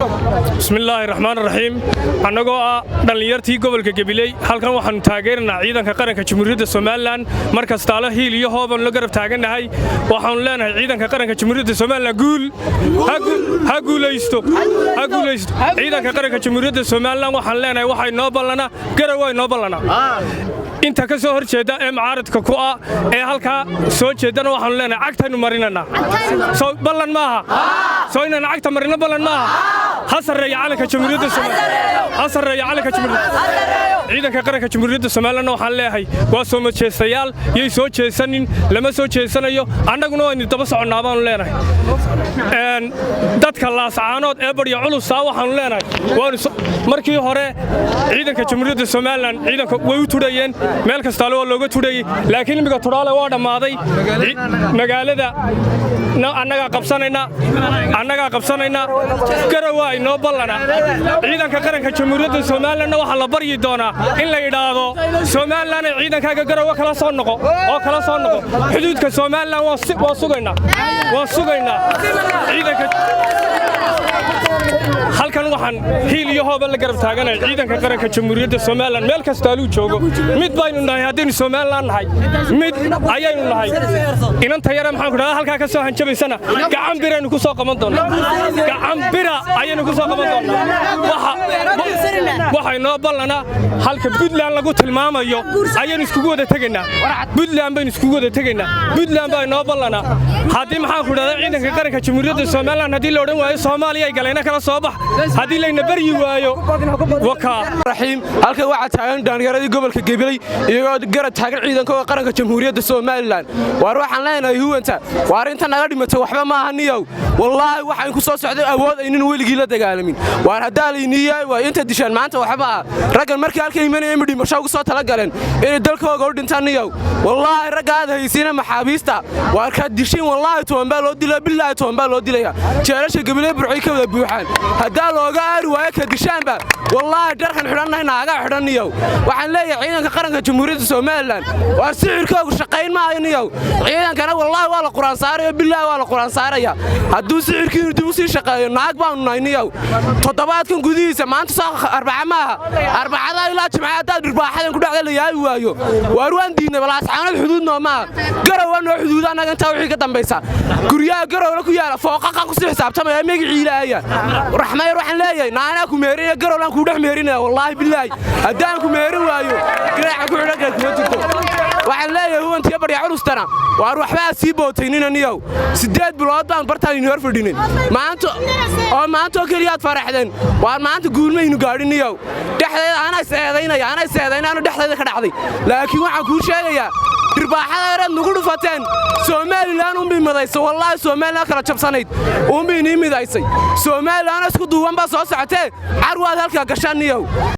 بسم الله الرحمن الرحيم anagoo ah dhalinyartii gobolka Gabiley halkan waxaan taageernaa ciidanka qaranka Jamhuuriyadda Soomaaliland markasta la hiil iyo hooban la garab taaganahay waxaan leenahay ciidanka qaranka Jamhuuriyadda Soomaaliland guul ha guuleysto ciidanka qaranka Jamhuuriyadda Soomaaliland waxaan leenahay waxay noo balana garow way noo balana inta ka soo horjeeda ee mucaaradka ku ah ee halka soo jeedana waxaan leenahay cagtaynu marinana soo balan maaha soo inaan cagta marina balan maaha hasareeya calanka Jamhuuriyadda Soomaaliland hasareeya calanka Jamhuuriyadda ciidanka qaranka Jamhuuriyadda Soomaaliland waxaan leeyahay waa soo majeesayaal yey soo jeesanin lama soo jeesanayo annaguna waa in daba soconaa baan leenahay dadka laascaanood ee bariyo culus waxaan leenahay markii hore ciidanka Jamhuuriyadda Soomaaliland ciidanka way u tudayeen meel kasta oo looga tudayay laakiin imiga Turaale waa dhamaaday magaalada annaga qabsanayna garow ay noo balana ciidanka qaranka Jamhuuriyadda Soomaaliland waxa la baryi doonaa in la yiraahdo Soomaaliland ciidankaaga garow kala soo noqo xuduudka Soomaaliland waa sugaynaa ciidanka halkan waxaan hiil iyo hooban la garab taaganahay ciidanka qaranka Jamhuuriyadda Soomaaliland meel kasta uu joogo mid baynu nahay hadii Soomaaliland nahay mid ayaynu nahay inanta yara maxaan ku dhahaa halka ka soo hanjabaysana gacan biraynu ku soo qaban doonaa gacan bira ayaynu ku soo qaban doonaa waxay noo balana halka Puntland lagu tilmaamayo ayaynu iskugu wada tagaynaa Puntland baynu iskugu wada tagaynaa Puntland baa noo balana hadii maxaan ku dhahaa ciidanka qaranka Jamhuuriyadda Soomaaliland hadii la oran waayo Soomaaliya ay galayna kala soo bax hadii layna bari waayo waka raxiim halka waxa taagan dhalinyarada gobolka Gabiley iyagoo garab taagan ciidanka qaranka Jamhuuriyadda Soomaaliland waar waxaan leenahay huwanta waar inta naga dhimatay waxba ma ahaniyow wallahi waxaan ku soo socday awood aynan weligii la dagaalamin waar hadaa leeyniyaa waa inta dishaan maanta waxba ragan markii halka imanayeen dhimasho ugu soo tala galeen inay dalkooda u dhintaaniyow wallahi ragaad haysiina maxaabiista waar ka dishin wallahi toonba loo dilay billahi toonba loo dilaya jeerasha Gabiley burcay ka wada buuxaan hadaa looga aari waayo ka dishaanba wallahi darkan xidhanay naaga xidhaniyow waxaan leeyahay ciidanka qaranka Jamhuuriyadda Soomaaliland waa sicirkoodu shaqayn ma ayniyow ciidankana wallahi waa la quraan saarayo billahi waa la quraan saaraya haduu sicirkiisu dib u sii shaqeeyo naag baan nayniyow toddobaadkan gudihiisa maanta soo arbaca maaha arbacada ilaa jimcaada dhirbaaxadan ku dhacday la yaay waayo waar waan diinay balaascaanad xuduudno ma garow waa noo xuduud anaga inta wixii ka dambaysa guriyaha garowna ku yaala fooqaqa ku sii xisaabtamaya magacii ilaahay raxmay waxaan leeyahay naana ku meerinaya garowlan ku dhex meerinaya wallahi billahi hadaan ku meerin waayo garaaca ku xidhan kuma jirto waxaan leeyahay huwantiya bariya culustana waar waxba sii bootayninaniyow 8 bilood baan bartaan hor fadhinay maanta kaliyaad faraxdeen waar maanta guulmaynu gaadhiniyow dhaxdeeda ana seedaynayaan dhaxdeeda ka dhacday laakiin waxaan ku sheegayaa dhirbaaxada yar nagu dhufateen Soomaaliland midayso wallahi Soomaaliland kala jabsanayd midayso Soomaaliland isku duuban ba soo socotee carwaad halka gashaniyow